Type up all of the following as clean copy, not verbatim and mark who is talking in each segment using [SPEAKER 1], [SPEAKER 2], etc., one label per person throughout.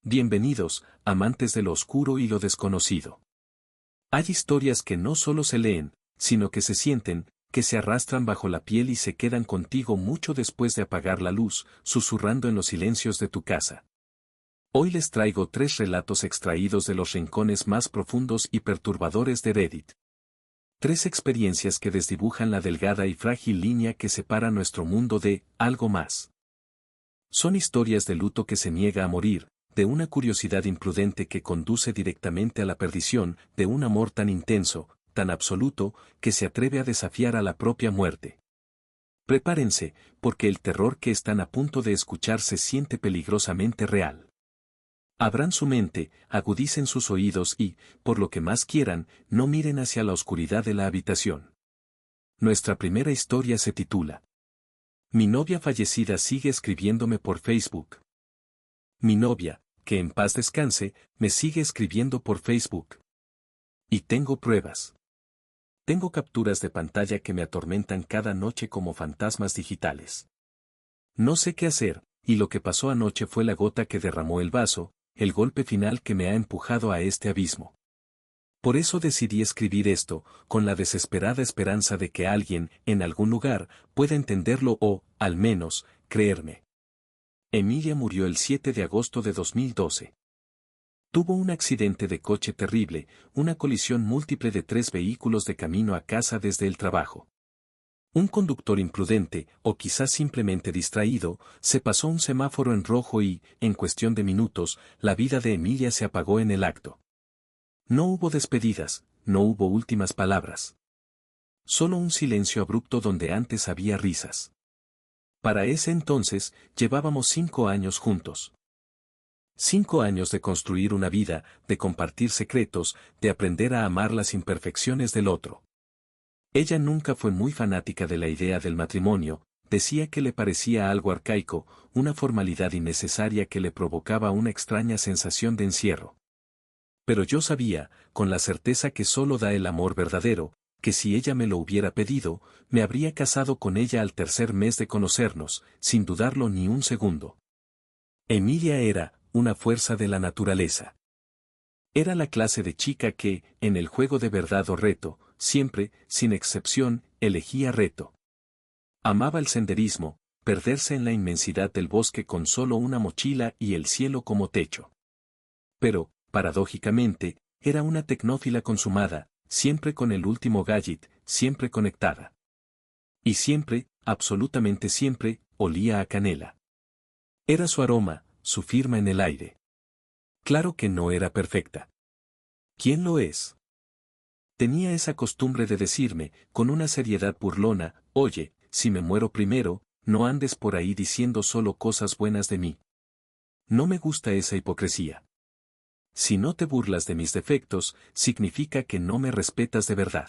[SPEAKER 1] Bienvenidos, amantes de lo oscuro y lo desconocido. Hay historias que no solo se leen, sino que se sienten, que se arrastran bajo la piel y se quedan contigo mucho después de apagar la luz, susurrando en los silencios de tu casa. Hoy les traigo 3 relatos extraídos de los rincones más profundos y perturbadores de Reddit. 3 experiencias que desdibujan la delgada y frágil línea que separa nuestro mundo de algo más. Son historias de luto que se niega a morir, de una curiosidad imprudente que conduce directamente a la perdición, de un amor tan intenso, tan absoluto, que se atreve a desafiar a la propia muerte. Prepárense, porque el terror que están a punto de escuchar se siente peligrosamente real. Abran su mente, agudicen sus oídos y, por lo que más quieran, no miren hacia la oscuridad de la habitación. Nuestra primera historia se titula: Mi novia fallecida sigue escribiéndome por Facebook. Mi novia, que en paz descanse, me sigue escribiendo por Facebook. Y tengo pruebas. Tengo capturas de pantalla que me atormentan cada noche como fantasmas digitales. No sé qué hacer, y lo que pasó anoche fue la gota que derramó el vaso, el golpe final que me ha empujado a este abismo. Por eso decidí escribir esto, con la desesperada esperanza de que alguien, en algún lugar, pueda entenderlo o, al menos, creerme. Emilia murió el 7 de agosto de 2012. Tuvo un accidente de coche terrible, una colisión múltiple de 3 vehículos de camino a casa desde el trabajo. Un conductor imprudente, o quizás simplemente distraído, se pasó un semáforo en rojo y, en cuestión de minutos, la vida de Emilia se apagó en el acto. No hubo despedidas, no hubo últimas palabras. Solo un silencio abrupto donde antes había risas. Para ese entonces, llevábamos 5 años juntos. 5 años de construir una vida, de compartir secretos, de aprender a amar las imperfecciones del otro. Ella nunca fue muy fanática de la idea del matrimonio, decía que le parecía algo arcaico, una formalidad innecesaria que le provocaba una extraña sensación de encierro. Pero yo sabía, con la certeza que solo da el amor verdadero, que si ella me lo hubiera pedido, me habría casado con ella al tercer mes de conocernos, sin dudarlo ni un segundo. Emilia era una fuerza de la naturaleza. Era la clase de chica que, en el juego de verdad o reto, siempre, sin excepción, elegía reto. Amaba el senderismo, perderse en la inmensidad del bosque con solo una mochila y el cielo como techo. Pero, paradójicamente, era una tecnófila consumada, siempre con el último gadget, siempre conectada. Y siempre, absolutamente siempre, olía a canela. Era su aroma, su firma en el aire. Claro que no era perfecta. ¿Quién lo es? Tenía esa costumbre de decirme, con una seriedad burlona, oye, si me muero primero, no andes por ahí diciendo solo cosas buenas de mí. No me gusta esa hipocresía. Si no te burlas de mis defectos, significa que no me respetas de verdad.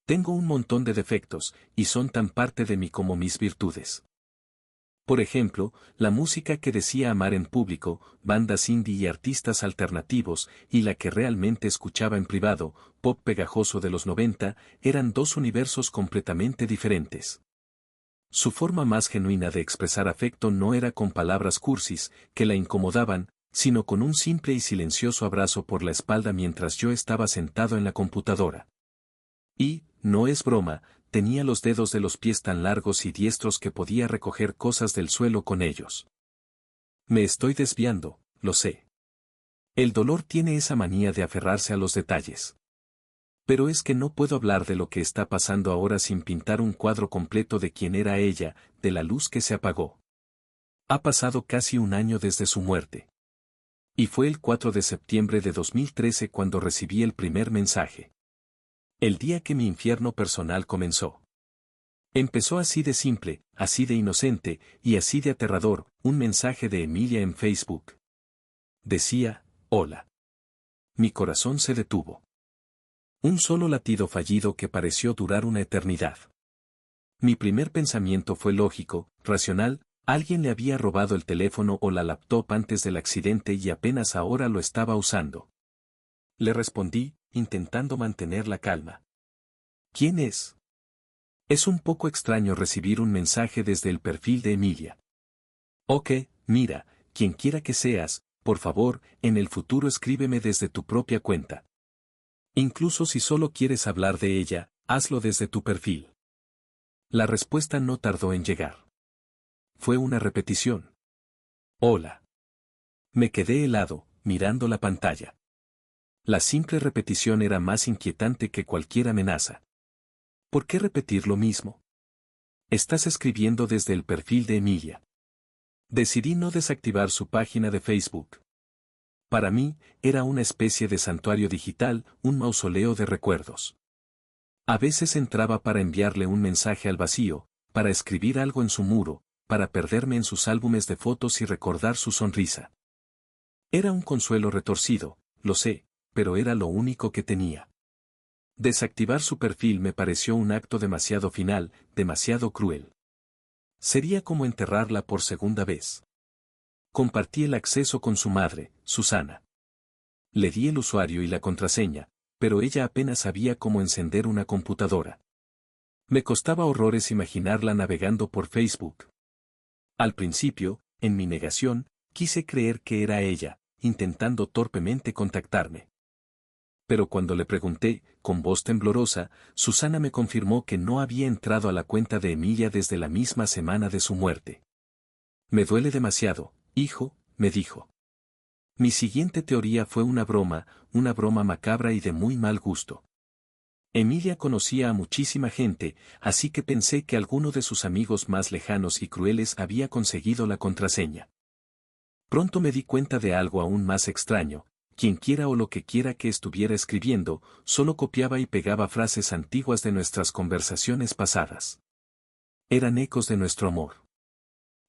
[SPEAKER 1] Tengo un montón de defectos, y son tan parte de mí como mis virtudes. Por ejemplo, la música que decía amar en público, bandas indie y artistas alternativos, y la que realmente escuchaba en privado, pop pegajoso de los 90, eran 2 universos completamente diferentes. Su forma más genuina de expresar afecto no era con palabras cursis, que la incomodaban, sino con un simple y silencioso abrazo por la espalda mientras yo estaba sentado en la computadora. Y, no es broma, tenía los dedos de los pies tan largos y diestros que podía recoger cosas del suelo con ellos. Me estoy desviando, lo sé. El dolor tiene esa manía de aferrarse a los detalles. Pero es que no puedo hablar de lo que está pasando ahora sin pintar un cuadro completo de quién era ella, de la luz que se apagó. Ha pasado casi un año desde su muerte. Y fue el 4 de septiembre de 2013 cuando recibí el primer mensaje. El día que mi infierno personal comenzó. Empezó así de simple, así de inocente, y así de aterrador, un mensaje de Emilia en Facebook. Decía, hola. Mi corazón se detuvo. Un solo latido fallido que pareció durar una eternidad. Mi primer pensamiento fue lógico, racional, alguien le había robado el teléfono o la laptop antes del accidente y apenas ahora lo estaba usando. Le respondí, intentando mantener la calma. ¿Quién es? Es un poco extraño recibir un mensaje desde el perfil de Emilia. Ok, mira, quien quiera que seas, por favor, en el futuro escríbeme desde tu propia cuenta. Incluso si solo quieres hablar de ella, hazlo desde tu perfil. La respuesta no tardó en llegar. Fue una repetición. Hola. Me quedé helado, mirando la pantalla. La simple repetición era más inquietante que cualquier amenaza. ¿Por qué repetir lo mismo? Estás escribiendo desde el perfil de Emilia. Decidí no desactivar su página de Facebook. Para mí, era una especie de santuario digital, un mausoleo de recuerdos. A veces entraba para enviarle un mensaje al vacío, para escribir algo en su muro, para perderme en sus álbumes de fotos y recordar su sonrisa. Era un consuelo retorcido, lo sé, pero era lo único que tenía. Desactivar su perfil me pareció un acto demasiado final, demasiado cruel. Sería como enterrarla por segunda vez. Compartí el acceso con su madre, Susana. Le di el usuario y la contraseña, pero ella apenas sabía cómo encender una computadora. Me costaba horrores imaginarla navegando por Facebook. Al principio, en mi negación, quise creer que era ella, intentando torpemente contactarme. Pero cuando le pregunté, con voz temblorosa, Susana me confirmó que no había entrado a la cuenta de Emilia desde la misma semana de su muerte. Me duele demasiado, hijo, me dijo. Mi siguiente teoría fue una broma macabra y de muy mal gusto. Emilia conocía a muchísima gente, así que pensé que alguno de sus amigos más lejanos y crueles había conseguido la contraseña. Pronto me di cuenta de algo aún más extraño: quienquiera o lo que quiera que estuviera escribiendo, solo copiaba y pegaba frases antiguas de nuestras conversaciones pasadas. Eran ecos de nuestro amor.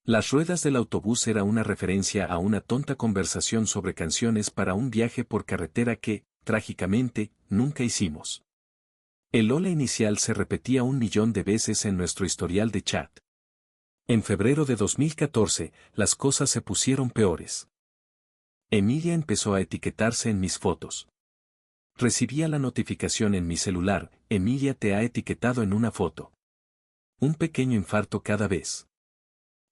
[SPEAKER 1] Las ruedas del autobús era una referencia a una tonta conversación sobre canciones para un viaje por carretera que, trágicamente, nunca hicimos. El hola inicial se repetía 1.000.000 de veces en nuestro historial de chat. En febrero de 2014, las cosas se pusieron peores. Emilia empezó a etiquetarse en mis fotos. Recibía la notificación en mi celular: Emilia te ha etiquetado en una foto. Un pequeño infarto cada vez.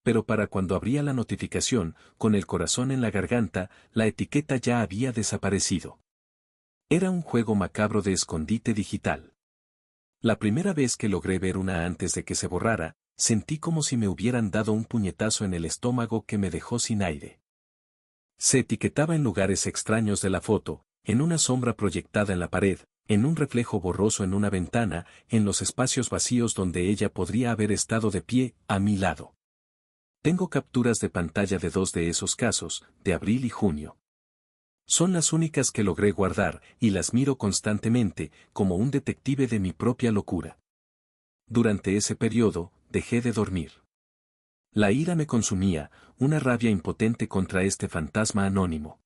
[SPEAKER 1] Pero para cuando abría la notificación, con el corazón en la garganta, la etiqueta ya había desaparecido. Era un juego macabro de escondite digital. La primera vez que logré ver una antes de que se borrara, sentí como si me hubieran dado un puñetazo en el estómago que me dejó sin aire. Se etiquetaba en lugares extraños de la foto, en una sombra proyectada en la pared, en un reflejo borroso en una ventana, en los espacios vacíos donde ella podría haber estado de pie, a mi lado. Tengo capturas de pantalla de 2 de esos casos, de abril y junio. Son las únicas que logré guardar, y las miro constantemente, como un detective de mi propia locura. Durante ese periodo, dejé de dormir. La ira me consumía, una rabia impotente contra este fantasma anónimo.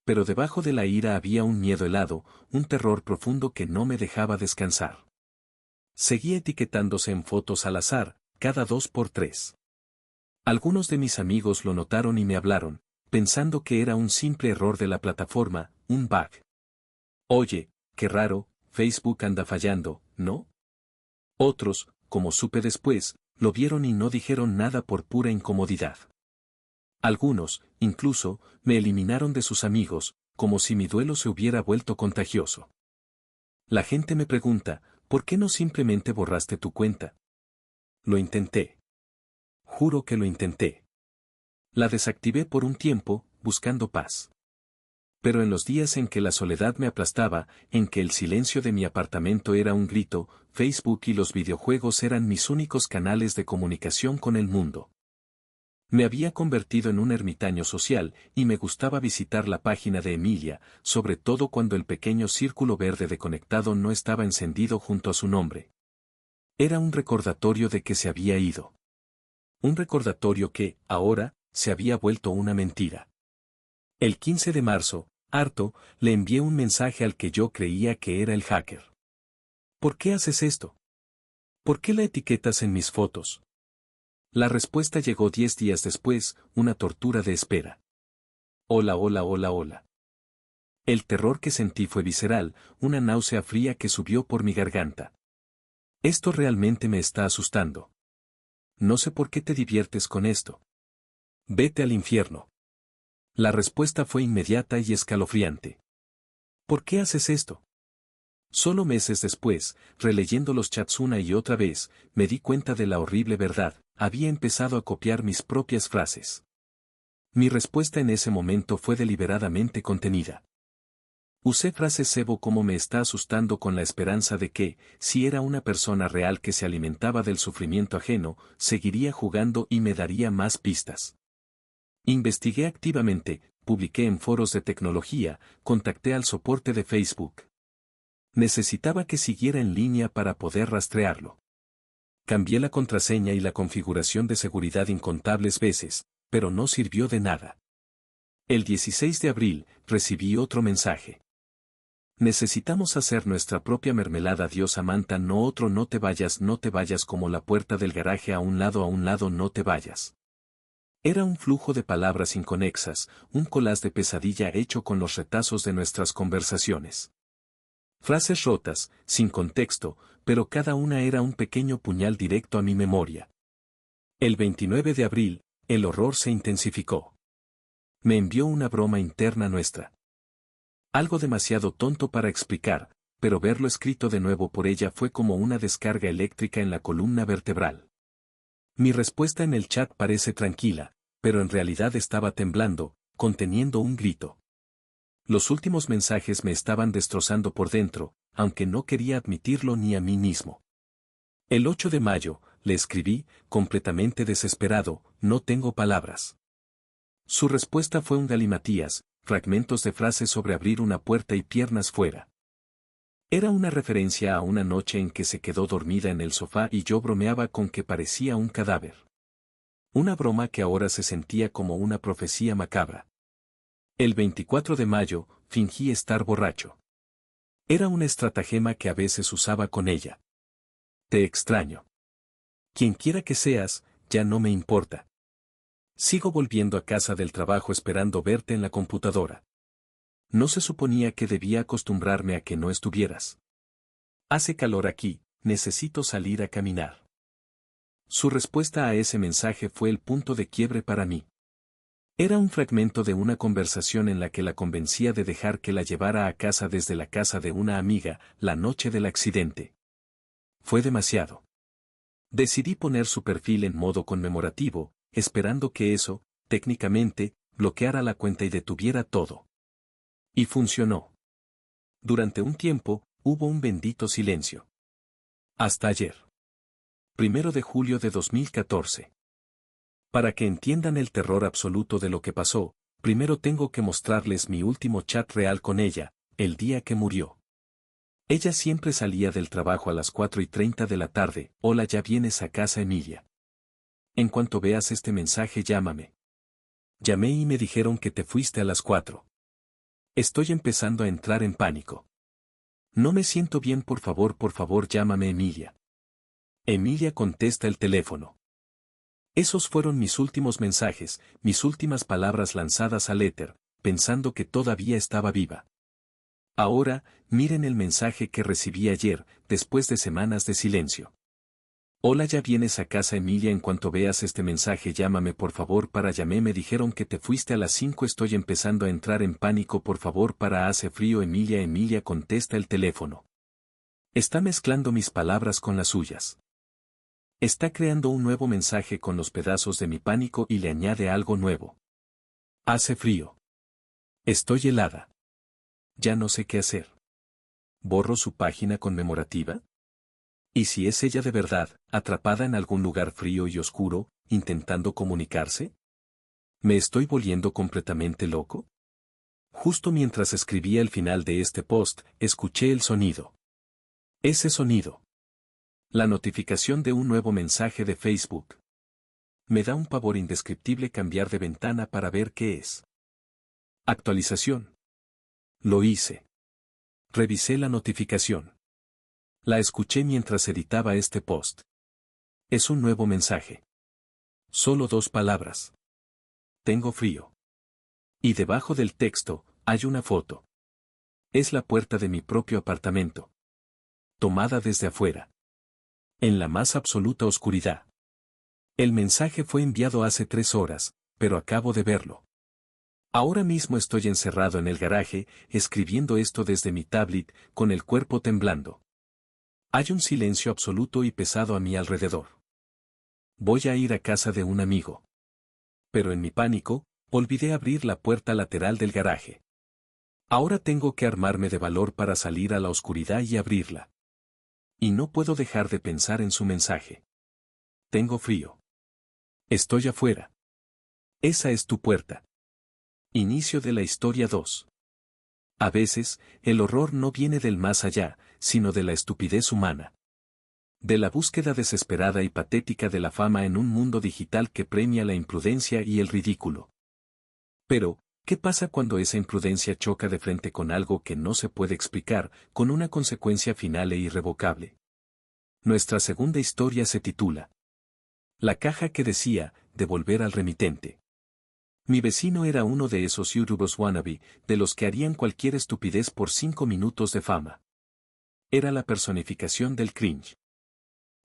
[SPEAKER 1] Pero debajo de la ira había un miedo helado, un terror profundo que no me dejaba descansar. Seguía etiquetándose en fotos al azar, cada 2 por 3. Algunos de mis amigos lo notaron y me hablaron, pensando que era un simple error de la plataforma, un bug. Oye, qué raro, Facebook anda fallando, ¿no? Otros, como supe después, lo vieron y no dijeron nada por pura incomodidad. Algunos, incluso, me eliminaron de sus amigos, como si mi duelo se hubiera vuelto contagioso. La gente me pregunta, ¿por qué no simplemente borraste tu cuenta? Lo intenté. Juro que lo intenté. La desactivé por un tiempo, buscando paz. Pero en los días en que la soledad me aplastaba, en que el silencio de mi apartamento era un grito, Facebook y los videojuegos eran mis únicos canales de comunicación con el mundo. Me había convertido en un ermitaño social, y me gustaba visitar la página de Emilia, sobre todo cuando el pequeño círculo verde de conectado no estaba encendido junto a su nombre. Era un recordatorio de que se había ido. Un recordatorio que, ahora, se había vuelto una mentira. El 15 de marzo, harto, le envié un mensaje al que yo creía que era el hacker. ¿Por qué haces esto? ¿Por qué la etiquetas en mis fotos? La respuesta llegó 10 días después, una tortura de espera. Hola, hola, hola, hola. El terror que sentí fue visceral, una náusea fría que subió por mi garganta. Esto realmente me está asustando. No sé por qué te diviertes con esto. Vete al infierno. La respuesta fue inmediata y escalofriante. ¿Por qué haces esto? Solo meses después, releyendo los chats una y otra vez, me di cuenta de la horrible verdad: había empezado a copiar mis propias frases. Mi respuesta en ese momento fue deliberadamente contenida. Usé frases cebo como "me está asustando", con la esperanza de que, si era una persona real que se alimentaba del sufrimiento ajeno, seguiría jugando y me daría más pistas. Investigué activamente, publiqué en foros de tecnología, contacté al soporte de Facebook. Necesitaba que siguiera en línea para poder rastrearlo. Cambié la contraseña y la configuración de seguridad incontables veces, pero no sirvió de nada. El 16 de abril, recibí otro mensaje. Necesitamos hacer nuestra propia mermelada. Dios, Samantha, no otro. No te vayas, no te vayas, como la puerta del garaje, a un lado, no te vayas. Era un flujo de palabras inconexas, un collage de pesadilla hecho con los retazos de nuestras conversaciones. Frases rotas, sin contexto, pero cada una era un pequeño puñal directo a mi memoria. El 29 de abril, el horror se intensificó. Me envió una broma interna nuestra. Algo demasiado tonto para explicar, pero verlo escrito de nuevo por ella fue como una descarga eléctrica en la columna vertebral. Mi respuesta en el chat parece tranquila, pero en realidad estaba temblando, conteniendo un grito. Los últimos mensajes me estaban destrozando por dentro, aunque no quería admitirlo ni a mí mismo. El 8 de mayo, le escribí, completamente desesperado: no tengo palabras. Su respuesta fue un galimatías, fragmentos de frases sobre abrir una puerta y piernas fuera. Era una referencia a una noche en que se quedó dormida en el sofá y yo bromeaba con que parecía un cadáver. Una broma que ahora se sentía como una profecía macabra. El 24 de mayo, fingí estar borracho. Era una estratagema que a veces usaba con ella. Te extraño. Quien quiera que seas, ya no me importa. Sigo volviendo a casa del trabajo esperando verte en la computadora. No se suponía que debía acostumbrarme a que no estuvieras. Hace calor aquí, necesito salir a caminar. Su respuesta a ese mensaje fue el punto de quiebre para mí. Era un fragmento de una conversación en la que la convencía de dejar que la llevara a casa desde la casa de una amiga, la noche del accidente. Fue demasiado. Decidí poner su perfil en modo conmemorativo, esperando que eso, técnicamente, bloqueara la cuenta y detuviera todo. Y funcionó. Durante un tiempo, hubo un bendito silencio. Hasta ayer. 1 de julio de 2014. Para que entiendan el terror absoluto de lo que pasó, primero tengo que mostrarles mi último chat real con ella, el día que murió. Ella siempre salía del trabajo a las 4:30 de la tarde. Hola, ¿ya vienes a casa, Emilia? En cuanto veas este mensaje, llámame. Llamé y me dijeron que te fuiste a las 4. Estoy empezando a entrar en pánico. No me siento bien, por favor, llámame, Emilia. Emilia contesta el teléfono. Esos fueron mis últimos mensajes, mis últimas palabras lanzadas al éter, pensando que todavía estaba viva. Ahora, miren el mensaje que recibí ayer, después de semanas de silencio. Hola, ¿ya vienes a casa, Emilia? En cuanto veas este mensaje, llámame, por favor. Llamé, me dijeron que te fuiste a las 5. Estoy empezando a entrar en pánico, por favor, hace frío, Emilia. Emilia contesta el teléfono. Está mezclando mis palabras con las suyas. Está creando un nuevo mensaje con los pedazos de mi pánico y le añade algo nuevo. Hace frío. Estoy helada. Ya no sé qué hacer. ¿Borro su página conmemorativa? ¿Y si es ella de verdad, atrapada en algún lugar frío y oscuro, intentando comunicarse? ¿Me estoy volviendo completamente loco? Justo mientras escribía el final de este post, escuché el sonido. Ese sonido. La notificación de un nuevo mensaje de Facebook. Me da un pavor indescriptible cambiar de ventana para ver qué es. Actualización. Lo hice. Revisé la notificación. La escuché mientras editaba este post. Es un nuevo mensaje. Solo 2 palabras. Tengo frío. Y debajo del texto, hay una foto. Es la puerta de mi propio apartamento. Tomada desde afuera. En la más absoluta oscuridad. El mensaje fue enviado hace 3 horas, pero acabo de verlo. Ahora mismo estoy encerrado en el garaje, escribiendo esto desde mi tablet, con el cuerpo temblando. Hay un silencio absoluto y pesado a mi alrededor. Voy a ir a casa de un amigo. Pero en mi pánico, olvidé abrir la puerta lateral del garaje. Ahora tengo que armarme de valor para salir a la oscuridad y abrirla. Y no puedo dejar de pensar en su mensaje. Tengo frío. Estoy afuera. Esa es tu puerta. Inicio de la historia 2. A veces, el horror no viene del más allá, sino de la estupidez humana. De la búsqueda desesperada y patética de la fama en un mundo digital que premia la imprudencia y el ridículo. Pero, ¿qué pasa cuando esa imprudencia choca de frente con algo que no se puede explicar, con una consecuencia final e irrevocable? Nuestra segunda historia se titula La caja que decía, devolver al remitente. Mi vecino era uno de esos youtubers wannabe, de los que harían cualquier estupidez por 5 minutos de fama. Era la personificación del cringe.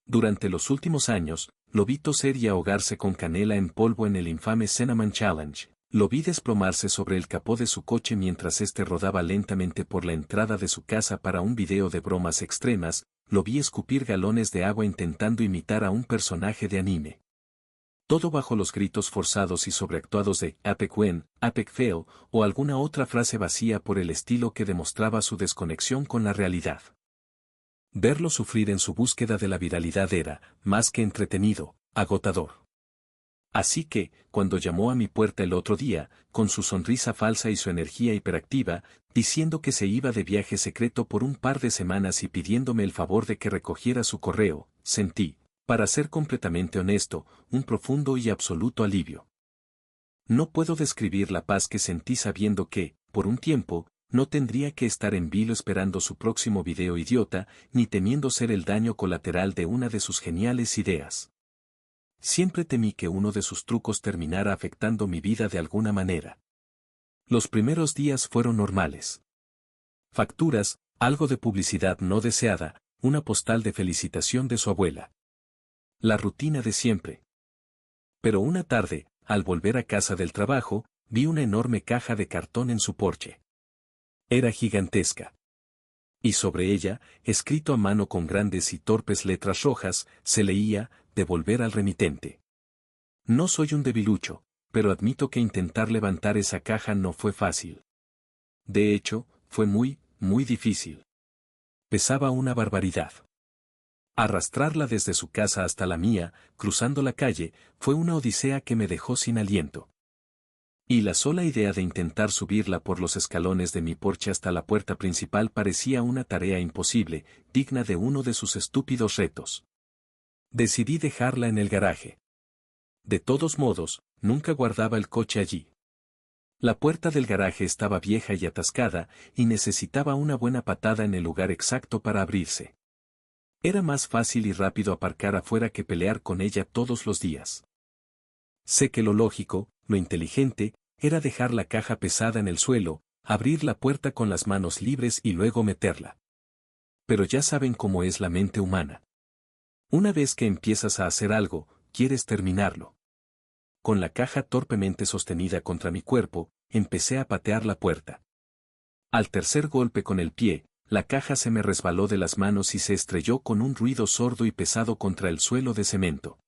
[SPEAKER 1] Durante los últimos años, lo vi toser y ahogarse con canela en polvo en el infame Cinnamon Challenge. Lo vi desplomarse sobre el capó de su coche mientras éste rodaba lentamente por la entrada de su casa para un video de bromas extremas. Lo vi escupir galones de agua intentando imitar a un personaje de anime. Todo bajo los gritos forzados y sobreactuados de "Epic win, epic fail", o alguna otra frase vacía por el estilo que demostraba su desconexión con la realidad. Verlo sufrir en su búsqueda de la viralidad era, más que entretenido, agotador. Así que, cuando llamó a mi puerta el otro día, con su sonrisa falsa y su energía hiperactiva, diciendo que se iba de viaje secreto por un par de semanas y pidiéndome el favor de que recogiera su correo, sentí, para ser completamente honesto, un profundo y absoluto alivio. No puedo describir la paz que sentí sabiendo que, por un tiempo, no tendría que estar en vilo esperando su próximo video idiota, ni temiendo ser el daño colateral de una de sus geniales ideas. Siempre temí que uno de sus trucos terminara afectando mi vida de alguna manera. Los primeros días fueron normales. Facturas, algo de publicidad no deseada, una postal de felicitación de su abuela. La rutina de siempre. Pero una tarde, al volver a casa del trabajo, vi una enorme caja de cartón en su porche. Era gigantesca. Y sobre ella, escrito a mano con grandes y torpes letras rojas, se leía, devolver al remitente. No soy un debilucho, pero admito que intentar levantar esa caja no fue fácil. De hecho, fue muy, muy difícil. Pesaba una barbaridad. Arrastrarla desde su casa hasta la mía, cruzando la calle, fue una odisea que me dejó sin aliento. Y la sola idea de intentar subirla por los escalones de mi porche hasta la puerta principal parecía una tarea imposible, digna de uno de sus estúpidos retos. Decidí dejarla en el garaje. De todos modos, nunca guardaba el coche allí. La puerta del garaje estaba vieja y atascada, y necesitaba una buena patada en el lugar exacto para abrirse. Era más fácil y rápido aparcar afuera que pelear con ella todos los días. Sé que lo lógico, lo inteligente, era dejar la caja pesada en el suelo, abrir la puerta con las manos libres y luego meterla. Pero ya saben cómo es la mente humana. Una vez que empiezas a hacer algo, quieres terminarlo. Con la caja torpemente sostenida contra mi cuerpo, empecé a patear la puerta. Al tercer golpe con el pie, la caja se me resbaló de las manos y se estrelló con un ruido sordo y pesado contra el suelo de cemento.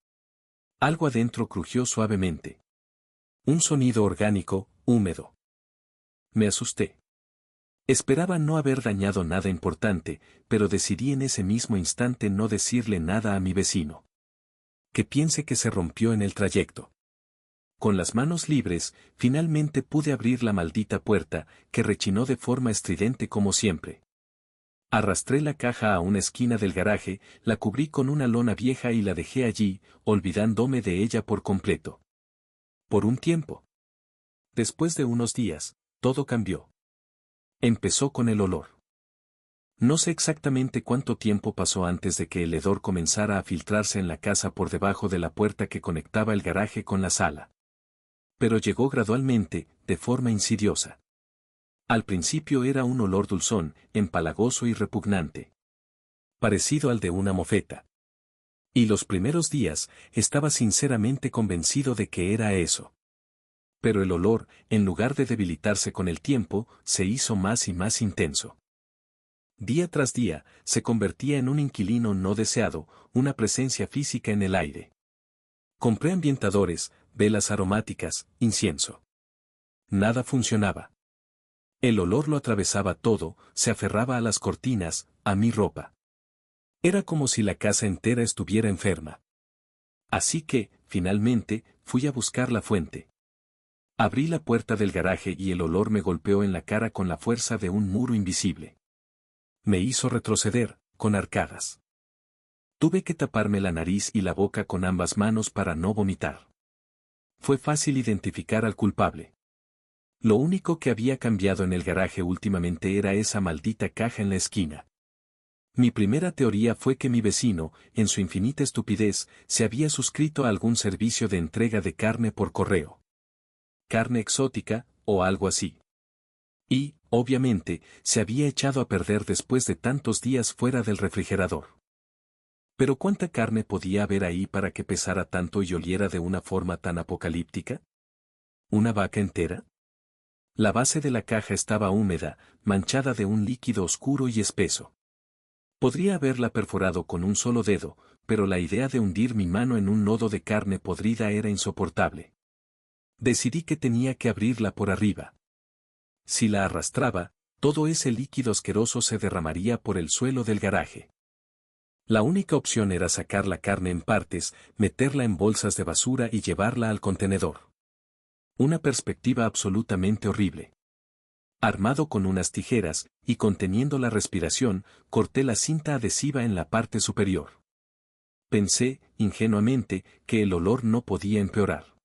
[SPEAKER 1] Algo adentro crujió suavemente. Un sonido orgánico, húmedo. Me asusté. Esperaba no haber dañado nada importante, pero decidí en ese mismo instante no decirle nada a mi vecino. Que piense que se rompió en el trayecto. Con las manos libres, finalmente pude abrir la maldita puerta, que rechinó de forma estridente como siempre. Arrastré la caja a una esquina del garaje, la cubrí con una lona vieja y la dejé allí, olvidándome de ella por completo. Por un tiempo. Después de unos días, todo cambió. Empezó con el olor. No sé exactamente cuánto tiempo pasó antes de que el hedor comenzara a filtrarse en la casa por debajo de la puerta que conectaba el garaje con la sala. Pero llegó gradualmente, de forma insidiosa. Al principio era un olor dulzón, empalagoso y repugnante. Parecido al de una mofeta. Y los primeros días, estaba sinceramente convencido de que era eso. Pero el olor, en lugar de debilitarse con el tiempo, se hizo más y más intenso. Día tras día, se convertía en un inquilino no deseado, una presencia física en el aire. Compré ambientadores, velas aromáticas, incienso. Nada funcionaba. El olor lo atravesaba todo, se aferraba a las cortinas, a mi ropa. Era como si la casa entera estuviera enferma. Así que, finalmente, fui a buscar la fuente. Abrí la puerta del garaje y el olor me golpeó en la cara con la fuerza de un muro invisible. Me hizo retroceder, con arcadas. Tuve que taparme la nariz y la boca con ambas manos para no vomitar. Fue fácil identificar al culpable. Lo único que había cambiado en el garaje últimamente era esa maldita caja en la esquina. Mi primera teoría fue que mi vecino, en su infinita estupidez, se había suscrito a algún servicio de entrega de carne por correo. Carne exótica, o algo así. Y, obviamente, se había echado a perder después de tantos días fuera del refrigerador. Pero ¿cuánta carne podía haber ahí para que pesara tanto y oliera de una forma tan apocalíptica? ¿Una vaca entera? La base de la caja estaba húmeda, manchada de un líquido oscuro y espeso. Podría haberla perforado con un solo dedo, pero la idea de hundir mi mano en un lodo de carne podrida era insoportable. Decidí que tenía que abrirla por arriba. Si la arrastraba, todo ese líquido asqueroso se derramaría por el suelo del garaje. La única opción era sacar la carne en partes, meterla en bolsas de basura y llevarla al contenedor. Una perspectiva absolutamente horrible. Armado con unas tijeras, y conteniendo la respiración, corté la cinta adhesiva en la parte superior. Pensé, ingenuamente, que el olor no podía empeorar.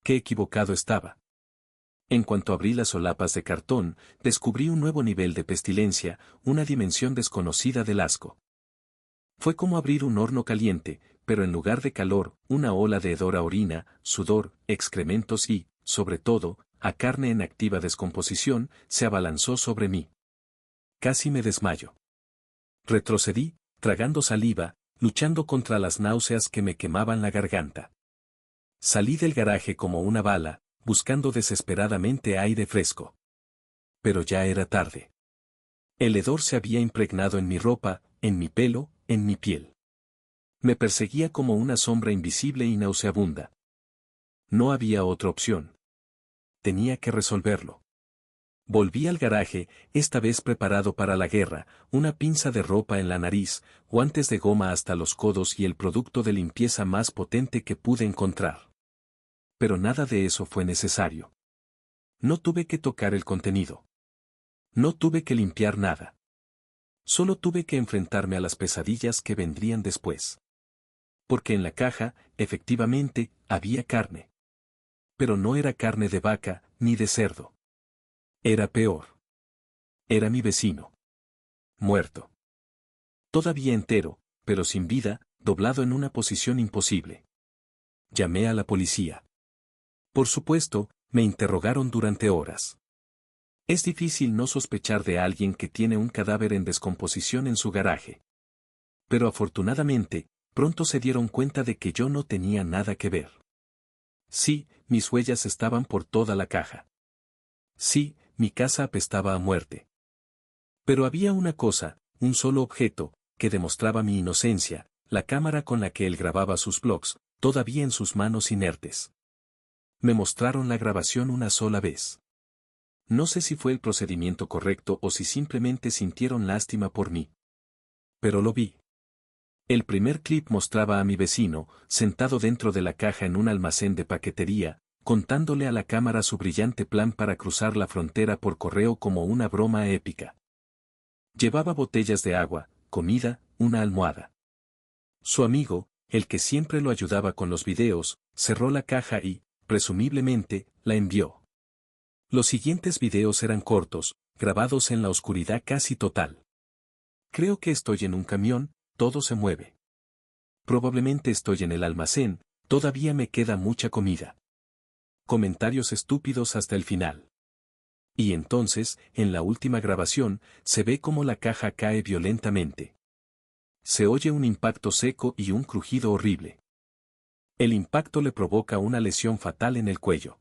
[SPEAKER 1] Qué equivocado estaba. En cuanto abrí las solapas de cartón, descubrí un nuevo nivel de pestilencia, una dimensión desconocida del asco. Fue como abrir un horno caliente, pero en lugar de calor, una ola de hedor a orina, sudor, excrementos y, sobre todo, a carne en activa descomposición, se abalanzó sobre mí. Casi me desmayo. Retrocedí, tragando saliva, luchando contra las náuseas que me quemaban la garganta. Salí del garaje como una bala, buscando desesperadamente aire fresco. Pero ya era tarde. El hedor se había impregnado en mi ropa, en mi pelo, en mi piel. Me perseguía como una sombra invisible y nauseabunda. No había otra opción. Tenía que resolverlo. Volví al garaje, esta vez preparado para la guerra, una pinza de ropa en la nariz, guantes de goma hasta los codos y el producto de limpieza más potente que pude encontrar. Pero nada de eso fue necesario. No tuve que tocar el contenido. No tuve que limpiar nada. Solo tuve que enfrentarme a las pesadillas que vendrían después. Porque en la caja, efectivamente, había carne. Pero no era carne de vaca, ni de cerdo. Era peor. Era mi vecino. Muerto. Todavía entero, pero sin vida, doblado en una posición imposible. Llamé a la policía. Por supuesto, me interrogaron durante horas. Es difícil no sospechar de alguien que tiene un cadáver en descomposición en su garaje. Pero afortunadamente, pronto se dieron cuenta de que yo no tenía nada que ver. Sí, mis huellas estaban por toda la caja. Sí, mi casa apestaba a muerte. Pero había una cosa, un solo objeto, que demostraba mi inocencia, la cámara con la que él grababa sus blogs, todavía en sus manos inertes. Me mostraron la grabación una sola vez. No sé si fue el procedimiento correcto o si simplemente sintieron lástima por mí. Pero lo vi. El primer clip mostraba a mi vecino, sentado dentro de la caja en un almacén de paquetería, contándole a la cámara su brillante plan para cruzar la frontera por correo como una broma épica. Llevaba botellas de agua, comida, una almohada. Su amigo, el que siempre lo ayudaba con los videos, cerró la caja y, presumiblemente, la envió. Los siguientes videos eran cortos, grabados en la oscuridad casi total. Creo que estoy en un camión, todo se mueve. Probablemente estoy en el almacén, todavía me queda mucha comida. Comentarios estúpidos hasta el final. Y entonces, en la última grabación, se ve cómo la caja cae violentamente. Se oye un impacto seco y un crujido horrible. El impacto le provoca una lesión fatal en el cuello.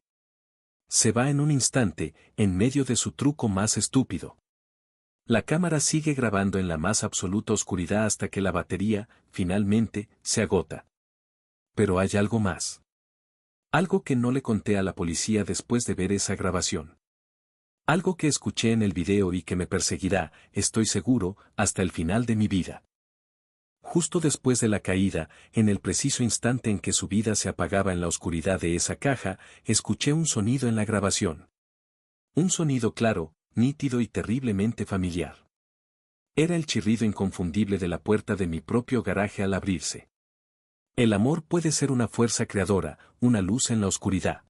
[SPEAKER 1] Se va en un instante, en medio de su truco más estúpido. La cámara sigue grabando en la más absoluta oscuridad hasta que la batería, finalmente, se agota. Pero hay algo más. Algo que no le conté a la policía después de ver esa grabación. Algo que escuché en el video y que me perseguirá, estoy seguro, hasta el final de mi vida. Justo después de la caída, en el preciso instante en que su vida se apagaba en la oscuridad de esa caja, escuché un sonido en la grabación. Un sonido claro, nítido y terriblemente familiar. Era el chirrido inconfundible de la puerta de mi propio garaje al abrirse. El amor puede ser una fuerza creadora, una luz en la oscuridad.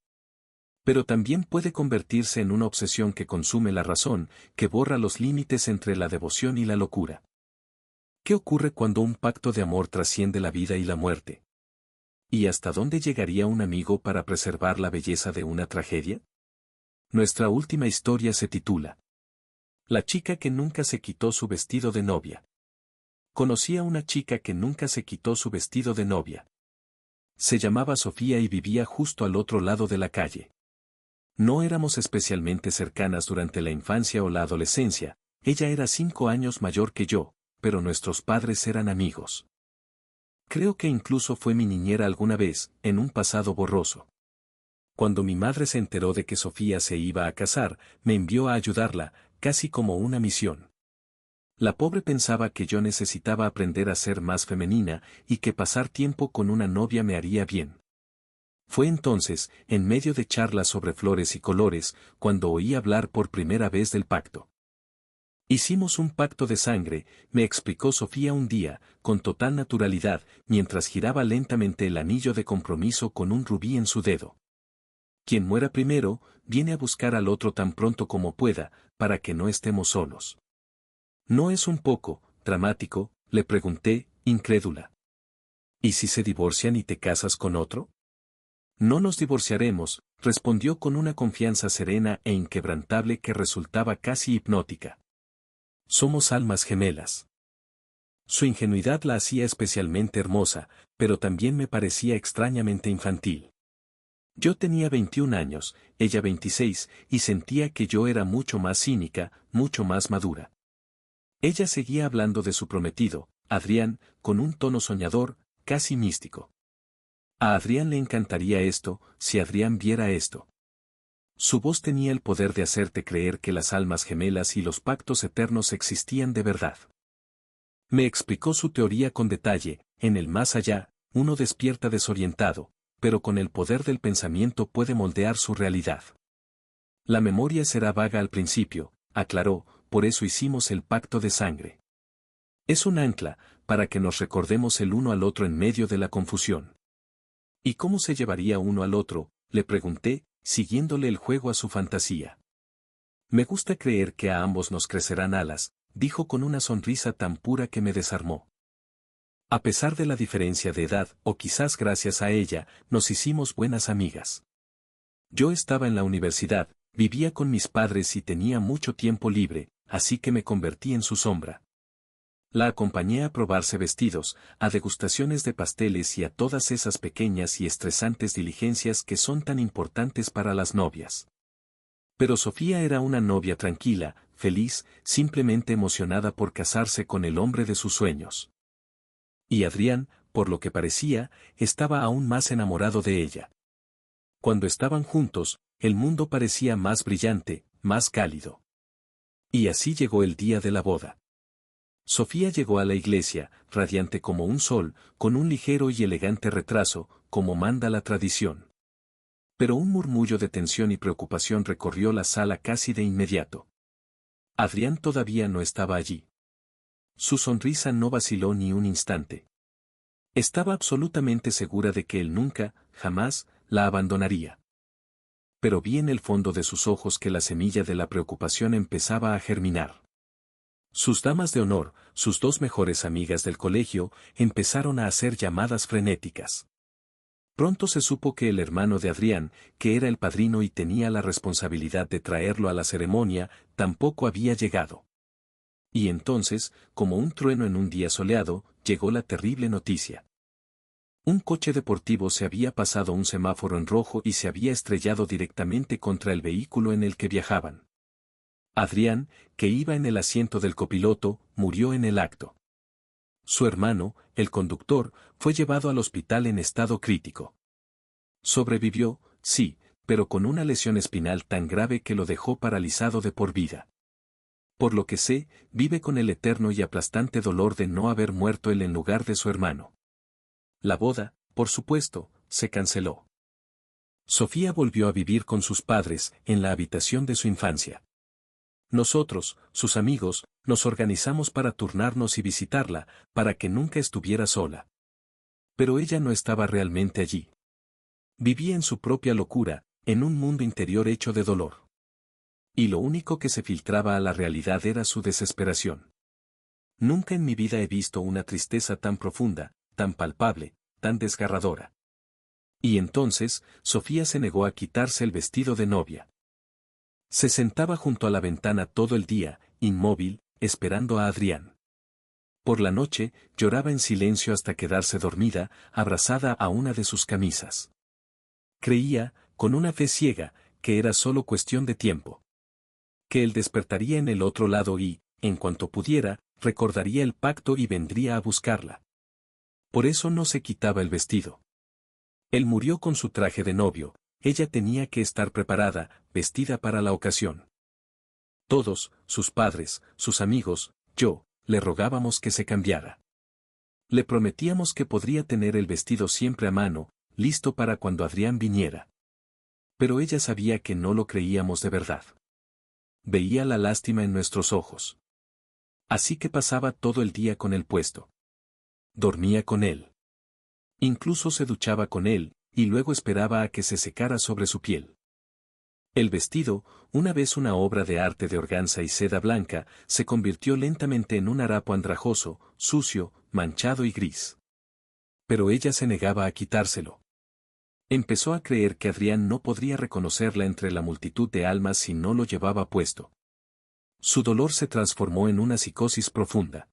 [SPEAKER 1] Pero también puede convertirse en una obsesión que consume la razón, que borra los límites entre la devoción y la locura. ¿Qué ocurre cuando un pacto de amor trasciende la vida y la muerte? ¿Y hasta dónde llegaría un amigo para preservar la belleza de una tragedia? Nuestra última historia se titula La chica que nunca se quitó su vestido de novia. Conocí a una chica que nunca se quitó su vestido de novia. Se llamaba Sofía y vivía justo al otro lado de la calle. No éramos especialmente cercanas durante la infancia o la adolescencia, ella era 5 años mayor que yo, pero nuestros padres eran amigos. Creo que incluso fue mi niñera alguna vez, en un pasado borroso. Cuando mi madre se enteró de que Sofía se iba a casar, me envió a ayudarla, casi como una misión. La pobre pensaba que yo necesitaba aprender a ser más femenina y que pasar tiempo con una novia me haría bien. Fue entonces, en medio de charlas sobre flores y colores, cuando oí hablar por primera vez del pacto. Hicimos un pacto de sangre, me explicó Sofía un día, con total naturalidad, mientras giraba lentamente el anillo de compromiso con un rubí en su dedo. Quien muera primero, viene a buscar al otro tan pronto como pueda, para que no estemos solos. ¿No es un poco dramático?, le pregunté, incrédula. ¿Y si se divorcian y te casas con otro? No nos divorciaremos, respondió con una confianza serena e inquebrantable que resultaba casi hipnótica. Somos almas gemelas. Su ingenuidad la hacía especialmente hermosa, pero también me parecía extrañamente infantil. Yo tenía 21 años, ella 26, y sentía que yo era mucho más cínica, mucho más madura. Ella seguía hablando de su prometido, Adrián, con un tono soñador, casi místico. A Adrián le encantaría esto, si Adrián viera esto. Su voz tenía el poder de hacerte creer que las almas gemelas y los pactos eternos existían de verdad. Me explicó su teoría con detalle, en el más allá, uno despierta desorientado, pero con el poder del pensamiento puede moldear su realidad. La memoria será vaga al principio, aclaró, por eso hicimos el pacto de sangre. Es un ancla, para que nos recordemos el uno al otro en medio de la confusión. ¿Y cómo se llevaría uno al otro?, le pregunté, siguiéndole el juego a su fantasía. Me gusta creer que a ambos nos crecerán alas, dijo con una sonrisa tan pura que me desarmó. A pesar de la diferencia de edad, o quizás gracias a ella, nos hicimos buenas amigas. Yo estaba en la universidad, vivía con mis padres y tenía mucho tiempo libre, así que me convertí en su sombra. La acompañé a probarse vestidos, a degustaciones de pasteles y a todas esas pequeñas y estresantes diligencias que son tan importantes para las novias. Pero Sofía era una novia tranquila, feliz, simplemente emocionada por casarse con el hombre de sus sueños. Y Adrián, por lo que parecía, estaba aún más enamorado de ella. Cuando estaban juntos, el mundo parecía más brillante, más cálido. Y así llegó el día de la boda. Sofía llegó a la iglesia, radiante como un sol, con un ligero y elegante retraso, como manda la tradición. Pero un murmullo de tensión y preocupación recorrió la sala casi de inmediato. Adrián todavía no estaba allí. Su sonrisa no vaciló ni un instante. Estaba absolutamente segura de que él nunca, jamás, la abandonaría. Pero vi en el fondo de sus ojos que la semilla de la preocupación empezaba a germinar. Sus damas de honor, sus dos mejores amigas del colegio, empezaron a hacer llamadas frenéticas. Pronto se supo que el hermano de Adrián, que era el padrino y tenía la responsabilidad de traerlo a la ceremonia, tampoco había llegado. Y entonces, como un trueno en un día soleado, llegó la terrible noticia. Un coche deportivo se había pasado un semáforo en rojo y se había estrellado directamente contra el vehículo en el que viajaban. Adrián, que iba en el asiento del copiloto, murió en el acto. Su hermano, el conductor, fue llevado al hospital en estado crítico. Sobrevivió, sí, pero con una lesión espinal tan grave que lo dejó paralizado de por vida. Por lo que sé, vive con el eterno y aplastante dolor de no haber muerto él en lugar de su hermano. La boda, por supuesto, se canceló. Sofía volvió a vivir con sus padres, en la habitación de su infancia. Nosotros, sus amigos, nos organizamos para turnarnos y visitarla, para que nunca estuviera sola. Pero ella no estaba realmente allí. Vivía en su propia locura, en un mundo interior hecho de dolor. Y lo único que se filtraba a la realidad era su desesperación. Nunca en mi vida he visto una tristeza tan profunda, tan palpable, tan desgarradora. Y entonces, Sofía se negó a quitarse el vestido de novia. Se sentaba junto a la ventana todo el día, inmóvil, esperando a Adrián. Por la noche, lloraba en silencio hasta quedarse dormida, abrazada a una de sus camisas. Creía, con una fe ciega, que era solo cuestión de tiempo. Que él despertaría en el otro lado y, en cuanto pudiera, recordaría el pacto y vendría a buscarla. Por eso no se quitaba el vestido. Él murió con su traje de novio, ella tenía que estar preparada, vestida para la ocasión. Todos, sus padres, sus amigos, yo, le rogábamos que se cambiara. Le prometíamos que podría tener el vestido siempre a mano, listo para cuando Adrián viniera. Pero ella sabía que no lo creíamos de verdad. Veía la lástima en nuestros ojos. Así que pasaba todo el día con él puesto. Dormía con él. Incluso se duchaba con él, y luego esperaba a que se secara sobre su piel. El vestido, una vez una obra de arte de organza y seda blanca, se convirtió lentamente en un harapo andrajoso, sucio, manchado y gris. Pero ella se negaba a quitárselo. Empezó a creer que Adrián no podría reconocerla entre la multitud de almas si no lo llevaba puesto. Su dolor se transformó en una psicosis profunda.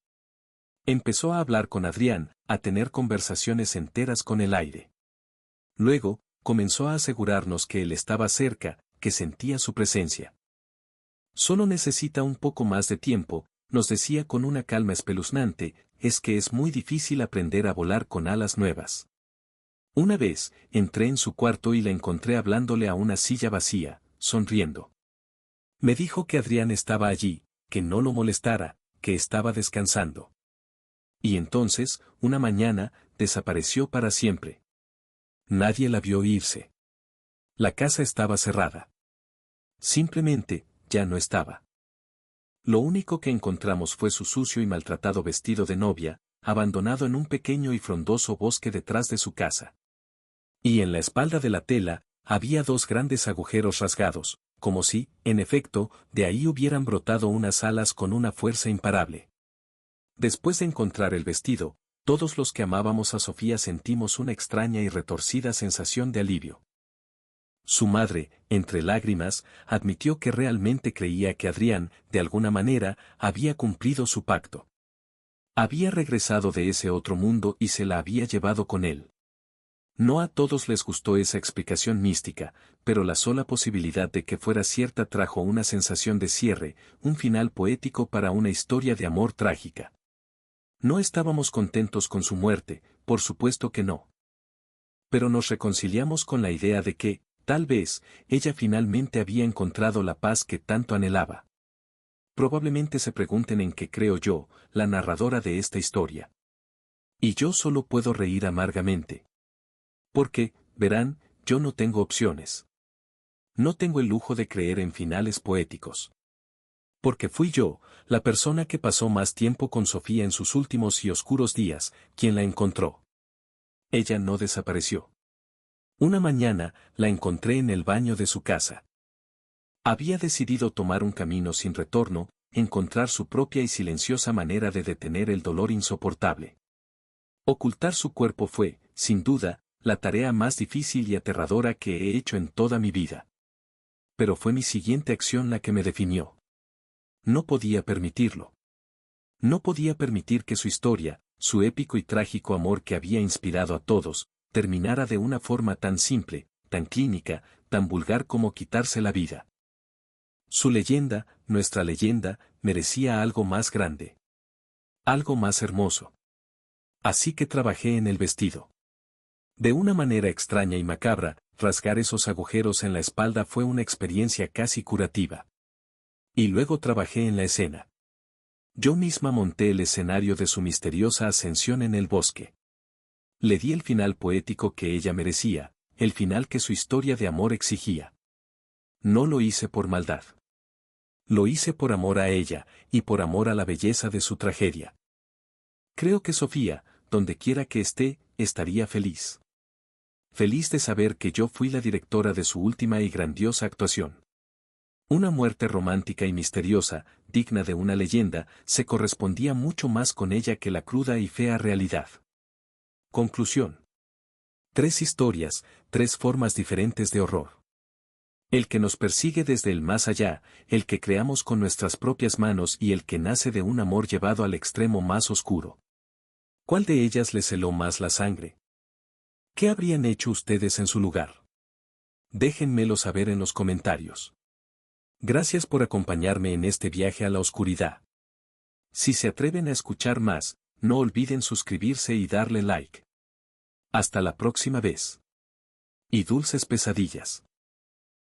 [SPEAKER 1] Empezó a hablar con Adrián, a tener conversaciones enteras con el aire. Luego, comenzó a asegurarnos que él estaba cerca, que sentía su presencia. Solo necesita un poco más de tiempo, nos decía con una calma espeluznante, es que es muy difícil aprender a volar con alas nuevas. Una vez, entré en su cuarto y la encontré hablándole a una silla vacía, sonriendo. Me dijo que Adrián estaba allí, que no lo molestara, que estaba descansando. Y entonces, una mañana, desapareció para siempre. Nadie la vio irse. La casa estaba cerrada. Simplemente, ya no estaba. Lo único que encontramos fue su sucio y maltratado vestido de novia, abandonado en un pequeño y frondoso bosque detrás de su casa. Y en la espalda de la tela, había dos grandes agujeros rasgados, como si, en efecto, de ahí hubieran brotado unas alas con una fuerza imparable. Después de encontrar el vestido, todos los que amábamos a Sofía sentimos una extraña y retorcida sensación de alivio. Su madre, entre lágrimas, admitió que realmente creía que Adrián, de alguna manera, había cumplido su pacto. Había regresado de ese otro mundo y se la había llevado con él. No a todos les gustó esa explicación mística, pero la sola posibilidad de que fuera cierta trajo una sensación de cierre, un final poético para una historia de amor trágica. No estábamos contentos con su muerte, por supuesto que no. Pero nos reconciliamos con la idea de que, tal vez, ella finalmente había encontrado la paz que tanto anhelaba. Probablemente se pregunten en qué creo yo, la narradora de esta historia. Y yo solo puedo reír amargamente. Porque, verán, yo no tengo opciones. No tengo el lujo de creer en finales poéticos. Porque fui yo, la persona que pasó más tiempo con Sofía en sus últimos y oscuros días, quien la encontró. Ella no desapareció. Una mañana, la encontré en el baño de su casa. Había decidido tomar un camino sin retorno, encontrar su propia y silenciosa manera de detener el dolor insoportable. Ocultar su cuerpo fue, sin duda, la tarea más difícil y aterradora que he hecho en toda mi vida. Pero fue mi siguiente acción la que me definió. No podía permitirlo. No podía permitir que su historia, su épico y trágico amor que había inspirado a todos, terminara de una forma tan simple, tan clínica, tan vulgar como quitarse la vida. Su leyenda, nuestra leyenda, merecía algo más grande. Algo más hermoso. Así que trabajé en el vestido. De una manera extraña y macabra, rasgar esos agujeros en la espalda fue una experiencia casi curativa. Y luego trabajé en la escena. Yo misma monté el escenario de su misteriosa ascensión en el bosque. Le di el final poético que ella merecía, el final que su historia de amor exigía. No lo hice por maldad. Lo hice por amor a ella, y por amor a la belleza de su tragedia. Creo que Sofía, donde quiera que esté, estaría feliz. Feliz de saber que yo fui la directora de su última y grandiosa actuación. Una muerte romántica y misteriosa, digna de una leyenda, se correspondía mucho más con ella que la cruda y fea realidad. Conclusión. 3 historias, 3 formas diferentes de horror. El que nos persigue desde el más allá, el que creamos con nuestras propias manos y el que nace de un amor llevado al extremo más oscuro. ¿Cuál de ellas les heló más la sangre? ¿Qué habrían hecho ustedes en su lugar? Déjenmelo saber en los comentarios. Gracias por acompañarme en este viaje a la oscuridad. Si se atreven a escuchar más, no olviden suscribirse y darle like. Hasta la próxima vez. Y dulces pesadillas.